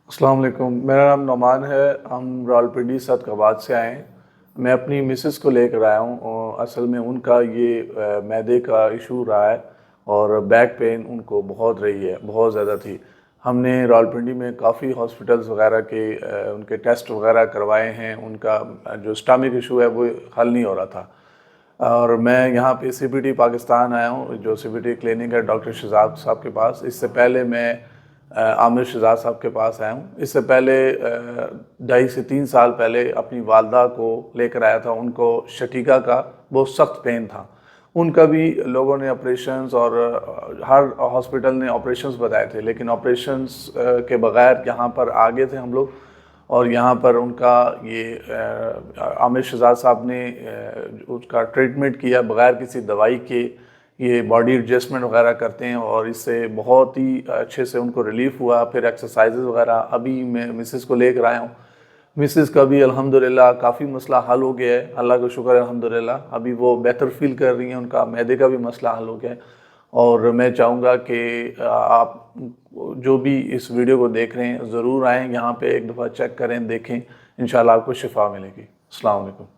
السلام علیکم، میرا نام نعمان ہے۔ ہم راولپنڈی صدقآباد سے آئے ہیں۔ میں اپنی مسز کو لے کر آیا ہوں، اور اصل میں ان کا یہ معدے کا ایشو رہا ہے اور بیک پین ان کو بہت رہی ہے، بہت زیادہ تھی۔ ہم نے راولپنڈی میں کافی ہاسپٹلز وغیرہ کے ان کے ٹیسٹ وغیرہ کروائے ہیں، ان کا جو اسٹامک ایشو ہے وہ حل نہیں ہو رہا تھا۔ اور میں یہاں پہ سی بی ٹی پاکستان آیا ہوں، جو سی بی ٹی کلینک ہے ڈاکٹر شہزاد صاحب کے پاس۔ اس سے پہلے میں عامر شہزاد صاحب کے پاس آیا ہوں۔ اس سے پہلے 2.5 سے 3 سال پہلے اپنی والدہ کو لے کر آیا تھا۔ ان کو شٹیکا کا بہت سخت پین تھا، ان کا بھی لوگوں نے آپریشنز اور ہر ہاسپٹل نے آپریشنز بتائے تھے، لیکن آپریشنز کے بغیر یہاں پر آگے تھے ہم لوگ، اور یہاں پر ان کا یہ عامر شہزاد صاحب نے اس کا ٹریٹمنٹ کیا بغیر کسی دوائی کے۔ یہ باڈی ایڈجسٹمنٹ وغیرہ کرتے ہیں اور اس سے بہت ہی اچھے سے ان کو ریلیف ہوا۔ پھر ایکسرسائزز وغیرہ، ابھی میں مسز کو لے کر آیا ہوں۔ مسز کا بھی الحمدللہ کافی مسئلہ حل ہو گیا ہے، اللہ کا شکر ہے الحمدللہ۔ ابھی وہ بہتر فیل کر رہی ہیں، ان کا معدے کا بھی مسئلہ حل ہو گیا ہے۔ اور میں چاہوں گا کہ آپ جو بھی اس ویڈیو کو دیکھ رہے ہیں ضرور آئیں، یہاں پہ ایک دفعہ چیک کریں، دیکھیں، انشاءاللہ آپ کو شفا ملے گی۔ السلام علیکم۔